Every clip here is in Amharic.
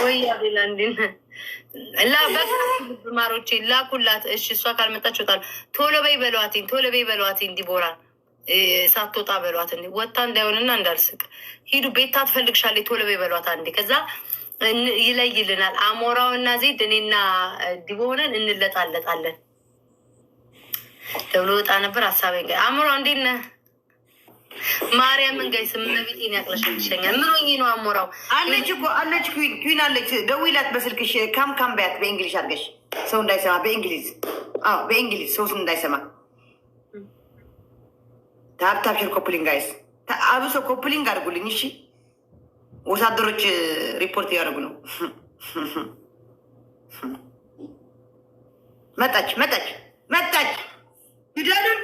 ወይ አቤላንዲን ላ በቃ ማሮቼ ላኩላት። እሺ እሷ ካልመጣች ወጣል። ቶሎ በይ በሏትኝ ዲቦራ ሳትወጣ በሏት። እንዲ ወጣ እንዳይሆንና እንዳልስቅ ሂዱ። ቤታ ትፈልግሻለች። ቶሎ በይ በሏት አንዴ። ከዛ ይለይልናል። አሞራውና ዜድ እኔና ዲቦ ሆነን እንለጣለጣለን ተብሎ ወጣ ነበር ሀሳቤ። አሞራው እንዴት ነህ? ማርያምን ጋይ ስምነቢጤን ያቅለሸልሸኛል። ምን ሆኜ ነው? አሞራው አለች እኮ አለች። ኩን አለች። ደውይላት በስልክሽ። ካም በያት በእንግሊሽ አድርገሽ ሰው እንዳይሰማ በእንግሊዝ። አዎ በእንግሊዝ ሰው እንዳይሰማ። ታፕታፕ ሼር ኮፕሊንግ ጋይስ፣ አብሶ ኮፕሊንግ አድርጉልኝ እሺ። ወታደሮች ሪፖርት እያደረጉ ነው። መጣች ሂዳሉን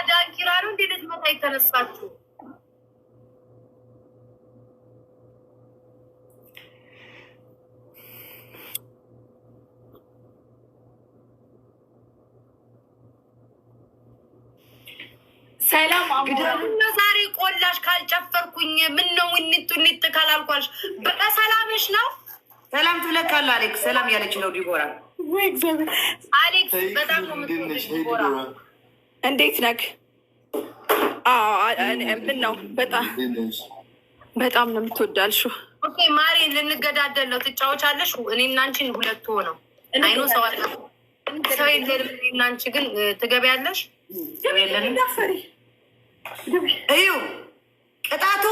ዳንኪራ ነው እንዴት መታ የተነሳችሁ? ሰላም አሞራና ዛሬ ቆላሽ ካልጨፈርኩኝ ምን ነው እንት ካላልኳልሽ በሰላምሽ ነው? ሰላም ትለካለ አሌክስ። ሰላም ያለች ነው ዲቦራ። ወይ እግዚአብሔር አሌክስ በጣም ነው የምትወደው ዲቦራ። እንዴት ነክ? ምን ነው በጣም ነው የምትወዳልሹ። ኦኬ ማሪ ልንገዳደል ነው። ትጫወቻለሽ? እኔ እና አንቺን ሁለቱ ሆነው አይኖ ሰው አለ ሰው የለንም። እኔ እና አንቺ ግን ትገቢያለሽ? እዩ ቅጣቱ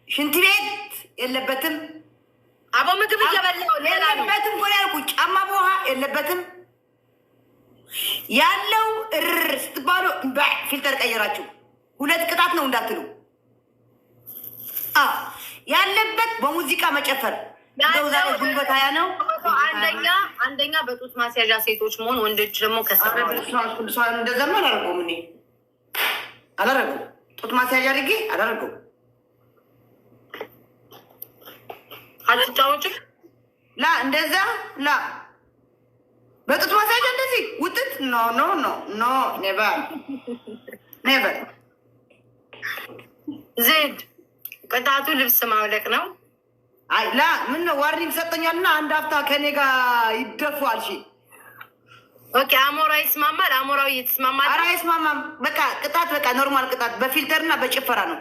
ሽንት ቤት የለበትም። አቦ ምግብ እየበላሁ የለበትም። ጎላ ያልኩ ጫማ በውሃ የለበትም። ያለው ስትባሉ ፊልተር ቀየራችሁ። ሁለት ቅጣት ነው እንዳትሉ። ያለበት በሙዚቃ መጨፈር ዛሬ ጉልበት ሀያ ነው። አንደኛ በጡት ማስያዣ ሴቶች መሆን፣ ወንዶች ደግሞ ከሰራ እንደዘማ አላረገውም። እኔ አላረገው ጡት ማስያዣ አድርጌ አላረገው። አትጫወችም? ላ እንደዛ ላ በጡት ማስያዣ እንደዚህ ውጥት ኖ ኔቨር። ዜድ ቅጣቱ ልብስ ማውለቅ ነው። አይ ላ ምን ነው ዋርኒንግ ሰጠኛልና አንድ ሀፍታ ከኔ ጋር ይደፋል። እሺ ኦኬ አሞራ ይስማማል። አሞራው ይስማማል። ኧረ አይስማማም። በቃ ቅጣት በቃ ኖርማል ቅጣት በፊልተር እና በጭፈራ ነው።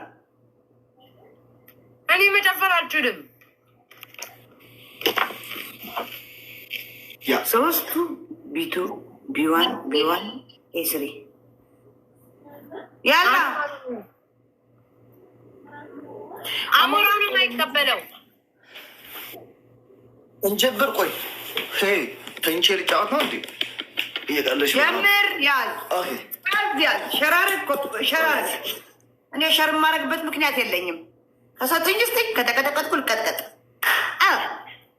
እኔ መጨፈር አልችልም። ሶስቱ ቢቱ ቢዋን ኤስሪ ያላ አሞራ ነው የማይቀበለው። እንጀብር ቆይ ተንቼ ልጫወት ነው እንዴ? እየቃለሽ ጀምር ያል ሸራር እኔ ሸር የማደርግበት ምክንያት የለኝም። ከሰጡኝ ስጥኝ፣ ከተቀጠቀጥኩ ልቀጥቀጥ።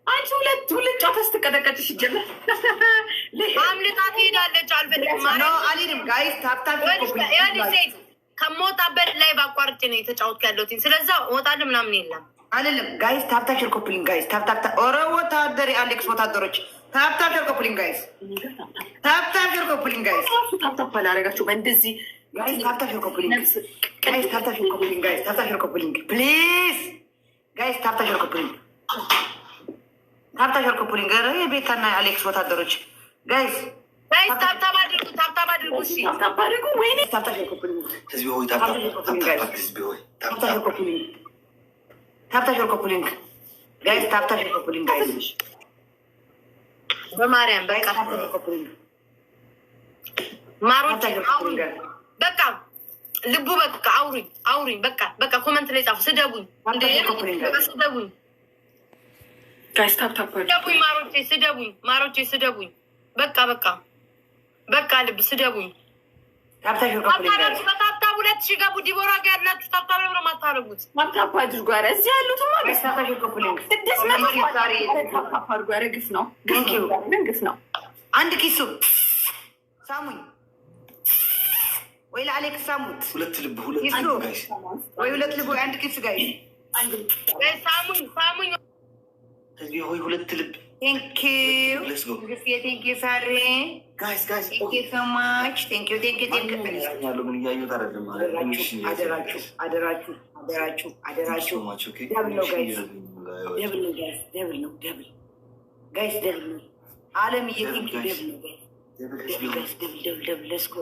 አንቺ ሁለት ጨዋታ ስትቀጠቀጥሽ ይጀምር አምልጣ ትሄዳለች። አልሄድም ጋይስ ታፕታፕ ከሞጣበት ላይ ባቋርጭ ነው የተጫወትኩ ያለሁት። ስለዛ ወጣለ ምናምን የለም አልልም ጋይስ። ታፕታፕ ሼር ኮፕሊንግ ጋይስ። ታፕታፕ ኦረ ወታደር አሌክስ ወታደሮች ታፕታፕ ሼር ኮፕሊንግ ጋይስ። ታፕታፕ ሼር ኮፕሊንግ ጋይስ። ታፕታፕ አላረጋችሁ በእንደዚህ ጋይስ። ታፕታፕ ሼር ኮፕሊንግ ጋይስ። ታፕታፕ ሼር ኮፕሊንግ ጋይስ። ታፕታፕ ሼር ኮፕሊንግ ፕሊዝ ጋይስ። ታፕታፕ ሼር ኮፕሊንግ ታፕታፕ ሼር ኮፕሊንግ ኧረ የቤታና አሌክስ ወታደሮች ጋይስ ታፕታፕ አድርጉ። ታፕታፕ አድርጉ። እሺ ታፕታፕ አድርጉ። ወይኔ ታፕታፕ ሼር ኮፕሊንግ ህዝቢ ሆይ ታፕታፕ ህዝቢ ሆይ ታፕታፕ ሼር ኮፕሊንግ ታፕታፕ ሼር ኮፕሊንግ ጋይስ። ታፕታፕ ሼር ኮፕሊንግ ጋይስ። በማርያም በቃ ማሮች በቃ ልቡ በቃ አውሩኝ በቃ ኮመንት ላይ ጻፉ። ስደቡኝ ስደቡኝ ጋይስ። ታፕታፕ ስደቡኝ ማሮቼ ስደቡኝ። በቃ ልብ ስደቡኝ። ታፕታፕ 2000 ገቡ። ዲቦራ ጋር ያላችሁ ታፕታፕ ነው የማታረጉት። ታፕታፕ አድርጉ። ኧረ እዚህ ያሉትማ ታፕታፕ አድርጉ። ኧረ ግፍ ነው ግፍ ነው። አንድ ኪሱ ሳሙኝ ወይ ለአሌክስ ሳሙት። ሁለት ልብ ወይ ሁለት ልብ ወይ አንድ ኪሱ ጋይስ። ሳሙኝ ህዝቢ ሆይ ሁለት ልብ። ቴንኪው ሳሬ ጋይስ ጋይስ ቴንክ ዩ ሶ ማች ቴንክ ዩ ቴንክ ዩ ቴንክ ዩ። ያለው ምን እያየሁት አይደለም። አደራችሁ አደራችሁ አደራችሁ አደራችሁ። ደብል ነው ጋይስ፣ ደብል ነው ጋይስ፣ ደብል ነው ደብል ጋይስ፣ ደብል ነው አለምዬ። ቴንክ ዩ ደብል ነው ጋይስ፣ ደብል ደብል ደብል ለስኮ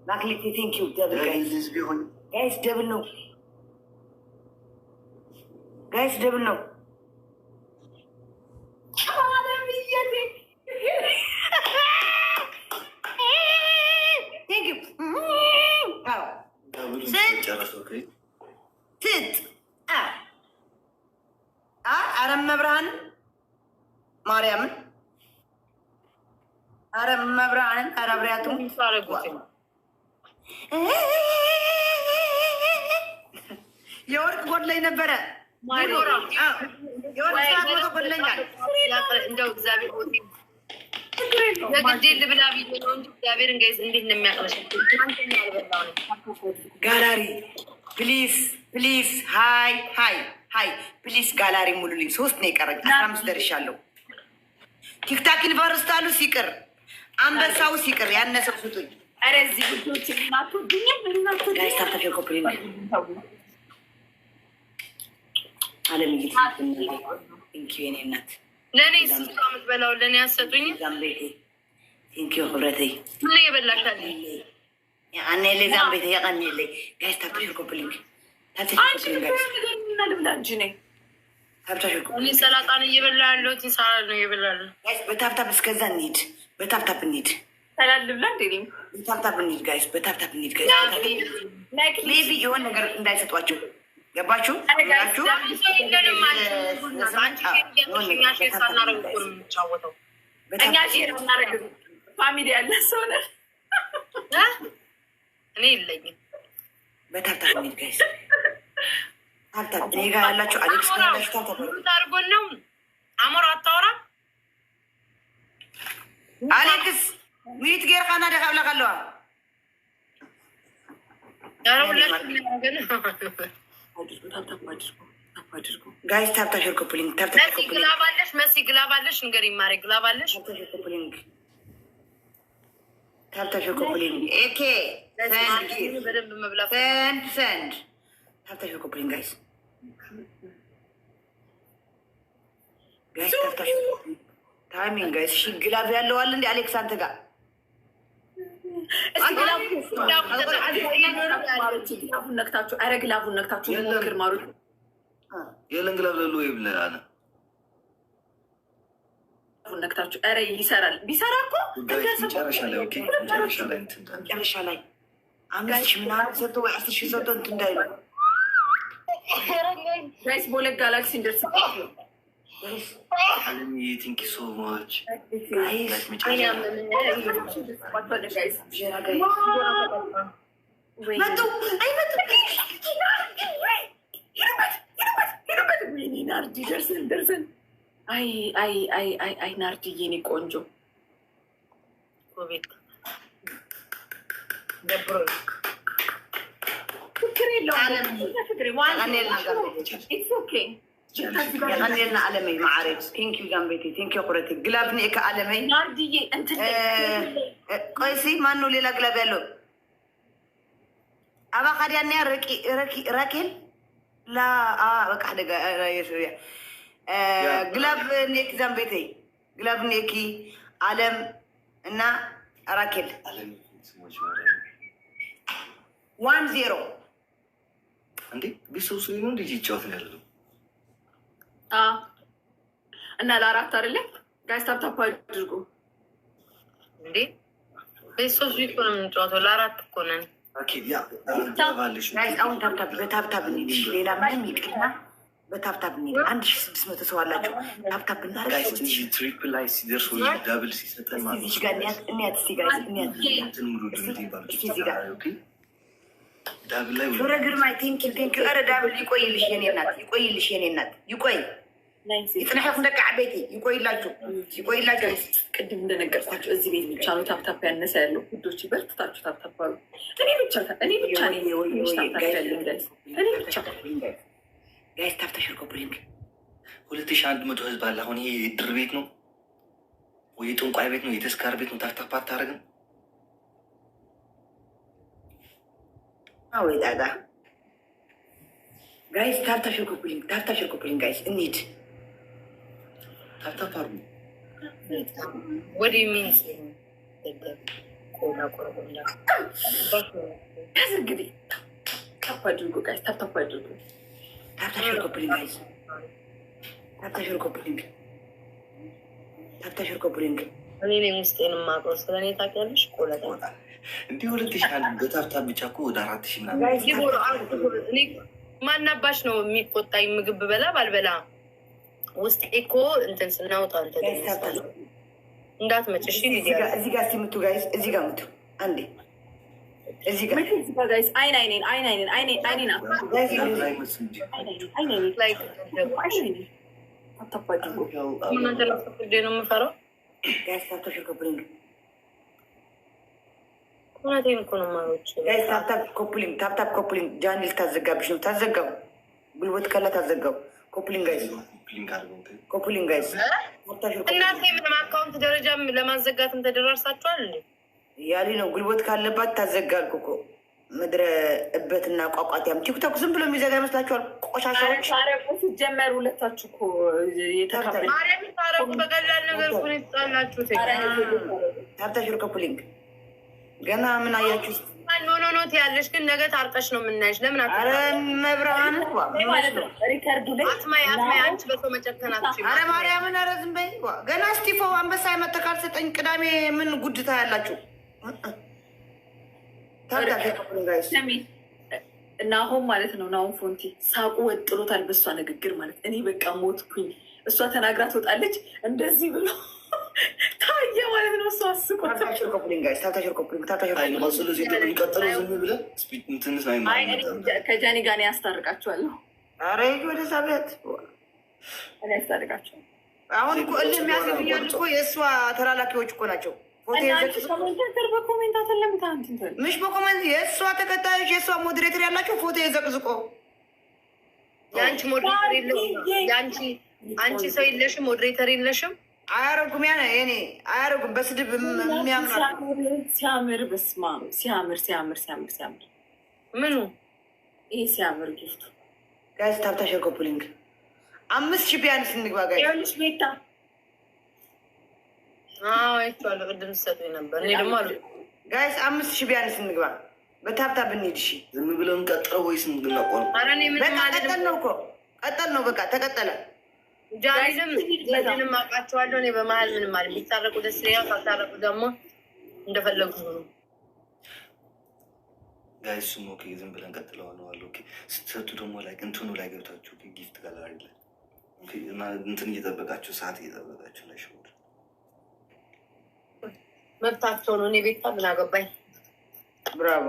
ማክሊቴ ቴንክ ዩ ደብል ጋይስ፣ ጋይስ ደብል ነው ጋይስ፣ ደብል ነው አረም መብርሃን ማርያምን አረም መብርሃንን አረብሪያቱ የወርቅ ጎድለኝ ነበረ። የወርቅ ሰዓት ሞቶ ጎድለኛል። እንደው እግዚአብሔር የግዴ ልብላ ብዬ ነው እንጂ እግዚአብሔርን ጋይዝ እንዴት ነው የሚያቅለሸት? ጋላሪ ፕሊዝ ፕሊዝ፣ ሀይ ሀይ ሀይ ፕሊዝ፣ ጋላሪ ሙሉልኝ። 3 ነው የቀረኝ፣ 15 ደርሻለሁ። ቲክታክ ዩኒቨርስታሉ ሲቅር አንበሳው ሲቅር ያነሰው ስጡኝ። ኧረ እዚህ ጉዶች ጋይስ ታፍታፊ ኮፕሪን አለም ቴንኪ የኔ እናት። ለእኔ ስንት የምትበላው ለእኔ ያሰጡኝ ዛምቤቴ ቴንኪ ህብረተይ ምን የበላሻል? አኔ ሌ ዛምቤቴ ያቀኔ ሌ ጋይስ ታፍታፊ ኮፕሪን ልብላ እንጂ ነኝ። እኔ ሰላጣን እየበላ ያለሁት ሳላድ ነው እየበላ ያለ። በታብታብ እስከዛ እንሂድ፣ በታብታብ እንሂድ፣ ሰላድ ልብላ እንዴ? በታብታብ እንሂድ ጋይስ፣ በታብታብ እንሂድ ጋይስ። ሜቢ የሆነ ነገር እንዳይሰጧቸው ገባችሁ? ላችሁ እኛ ሼር እናደርግ ፋሚሊ ያለ ሰው ነን። እኔ የለኝም። በታብታብ እንሂድ ጋይስ፣ ታብታብ። እኔ ጋር ያላችሁ አሌክስ ያላችሁ ታብታብ አድርጎን ነው። አሞራ አታወራ አሌክስ ሚት ጌር ካና ደካብላ ካለዋ ጋይስ ታብታ ሸር ኮፕሊንግ ታብታ ሸር ኮፕሊንግ ግላባለሽ መሲ ግላባለሽ ንገሪ ማሪ ግላባለሽ ታብታ ሸር ኮፕሊንግ ታብታ ሸር ኮፕሊንግ ኤኬ በደንብ መብላት ሰንድ ታብታ ሸር ኮፕሊንግ ጋይስ ጋይስ ታብታ ሸር ታይሚንግ ጋይስ ሺ ግላብ ያለው አለ እንዴ አሌክስ አንተ ጋር ግላቡን ነክታችሁ ኧረ ግላቡን ነክታችሁ ሞክር ማሩ የለን ግላብ ለሉ ወይ ብለናል። ነክታችሁ ኧረ ይሰራል። ቢሰራ እኮ መጨረሻ ላይ ኦኬ፣ መጨረሻ ላይ 5,000 ምናምን ሰጥቶ ወይ 10,000 ሰጥቶ እንትን እንዳይሉ ጋይስ ቦሌ ጋላክሲ እንደርስ አለምዬ ቴንክ ዩ ሶ ማች መጡ አይመጡ ናርዲ ደርሰን አይ ናርዲዬ የኔ ቆንጆ ፍቅር የለውም አለመይ ማዕረግ ቴንክ ዩ ጋምቤቴ ቴንክ ዩ ኩረቴ ግላብ ኔ ከአለመይ ናርዲዬ እንትን ቆይሲ ማነው ሌላ ግላብ ያለው አባ ካዲያና ራኬል ላ በቃ ደጋ ግላብ ኔክ ዛምቤቴ ግላብ ኔኪ አለም እና ራኬል 1-0 እንዴ ቢሶስ ነው እንዴ ይጫወት ነው ያለው እና ለአራት አይደለም ጋይስ ታፕታፕ አድርጉ እንዴ ቢሶስ ቢኮ ነው የምንጫወተው ለአራት እኮ ነን ጋይስ አሁን ታፕታፕ በታፕታፕ እንሂድ ሌላ ምንም ይቅርና በታፕታፕ እንሂድ 1600 ሰው አላችሁ ታፕታፕ እናደርግ ትሪፕል ላይ ሲደርስ ወይ ዳብል ሲሰጠን ማለት እዚህ ጋር እንያት እስቲ ጋይስ እንያት እንትን ሙሉ ድምጽ ይባላል ኦኬ ዳብል ላይ ሹረ ግርማይ ቴንክ ዩ ኧረ ዳብል ይቆይልሽ የኔ እናት ይቆይልሽ የኔ እናት ይቆይ ይጥነሐፍ እንደቃ ቤቴ ይቆይላችሁ ይቆይላችሁ ቅድም እንደነገርኳቸው እዚህ ቤት ብቻ ነው ታፕታፕ ያነሰ ያለው ውዶች በርትታችሁ ታፕታፕ አሉ እኔ ብቻ እኔ ብቻ ጋይስ ታፕታፕ ሸር ኮፕሊንግ 2100 ህዝብ አለ አሁን ይሄ ድር ቤት ነው ወይ የጠንቋይ ቤት ነው የተስካር ቤት ነው። ታፕታፕ አታደርግም? ወይ ጣጣ ጋይስ ታፕታፕ ሽርኩፕሊንግ ጋይስ እንሂድ። ታፕታፕ አድርጉ። ወደ ሚን እንግዲህ ታፕ አድርጉ ጋይስ፣ ታፕታፕ አድርጉ። ታፕታፕ ሽርኩፕሊንግ ጋይስ፣ ታፕታፕ ሽርኩፕሊንግ፣ ታፕታፕ ሽርኩፕሊንግ። እኔ ነኝ ውስጤን የማውቀው ስለኔ ታውቂያለሽ። ቆለጣ እንዲህ 2000 በታፕታፕ ብቻ እኮ ወደ 4000 ምናምን። እኔ ማናባሽ ነው የሚቆጣኝ? ምግብ በላ ባልበላ ውስጤ እኮ እንትን ስናውጣ እንዳትመጭ። እሺ እዚህ ጋር ሲምቱ ጋይስ፣ እዚህ ጋር ምቱ አንዴ። እዚህ ጋር ጋይስ አይኔን እናንተ ላፈቅዴ ነው የምፈራው። ጋይስ ታፕታፕ ሽርኩፕሊንግ እውነቴን እኮ ነው ማሮች። ጋይስ ታፕታፕ ኮፕሊንግ። ጃኒ ልታዘጋብሽ ነው። ታዘጋው። ጉልበት ካለ ታዘጋው። ኮፕሊንግ ጋይስ፣ ኮፕሊንግ ጋይስ። እናንተ ምንም አካውንት ደረጃ ለማዘጋትም ተደራርሳችኋል እንዴ? ያሊ ነው። ጉልበት ካለባት ታዘጋልኩ እኮ ምድረ እበትና ቋቋቲያም ቲክቶክ ዝም ብሎ የሚዘጋ ይመስላችኋል? ቆሻሻዎች ሲጀመር ሁለታችሁ እኮ የተካበ ማርያም ታረቁ። በቀላል ነገር እኮ ነው የተጣላችሁት። ታፕታፕ ሽርኩፕሊንግ ገና ምን አያችሁ? ኖት ያለሽ ግን ነገ ታርቀሽ ነው የምናይሽ። ለምን አረ መብራን ሪከርዱ ላይ አትማይ አንቺ በሰው መጨከናችሁ። አረ ማርያምን፣ አረ ዝም በይ። ገና ስቲፎ አንበሳ የመተካል ሰጠኝ። ቅዳሜ ምን ጉድታ ያላችሁ እና አሁን ማለት ነው። ናሁን ፎንቲ ሳቁ ወጥሮታል በእሷ ንግግር ማለት እኔ በቃ ሞትኩኝ። እሷ ተናግራ ትወጣለች እንደዚህ ብሎ ታየ ማለት ነው። እሷ ከጃኒ ጋር ያስታርቃቸዋለሁ። ኧረ ወደዛ ቤት ያስታርቃቸዋል። አሁን እኮ የሚያስብያል እኮ የእሷ ተላላኪዎች እኮ ናቸው። በኮሜንታተር ምሽ በኮሜንት የእሷ ተከታዮች የእሷ ሞዴሬተር ያላቸው ፎቶ የዘቅዝቆ የአንቺ ሞዴሬተር የለም። አንቺ ሰው የለሽም፣ ሞዴሬተር የለሽም። አያረጉም ያኔ አያረጉም። በስድብ የሚያምራ ሲያምር በስማ ሲያምር ምኑ ይሄ ሲያምር ጊፍቱ ጋይስ ታፕታፕ ሽርኩፕሊንግ 5000 ቢያንስ እንግባ ጋይስ። ቤታ አይቼዋለሁ። ቅድም ሰጡኝ ነበር። እኔ ደግሞ አሉ ጋይስ 5000 ቢያንስ እንግባ። በታፕታፕ እንሂድ። እሺ ዝም ብለን ቀጥለው ወይስ እንግናቆም? ኧረ እኔ ምን ማለት ነው እኮ ቀጠል ነው። በቃ ተቀጠለ። ጃኒንም አውቃቸዋለሁ። እኔ በመሀል ምንም ማለት ቢታረቁ ደስ ይለኛል። ካልታረቁ ደግሞ እንደፈለጉ ነው። ጋይስ ሱም ኦኬ፣ ዝም ብለን ቀጥለው ነው አለ። ኦኬ ስትሰጡ ደግሞ ላይ እንትኑ ላይ ገብታችሁ ጊፍት ጋላሪ ላይ ኦኬ፣ እና እንትን እየጠበቃችሁ ሰዓት እየጠበቃችሁ ላይ ሽሙድ መብታቸው ነው። እኔ ቤታ ምን አገባኝ? ብራቮ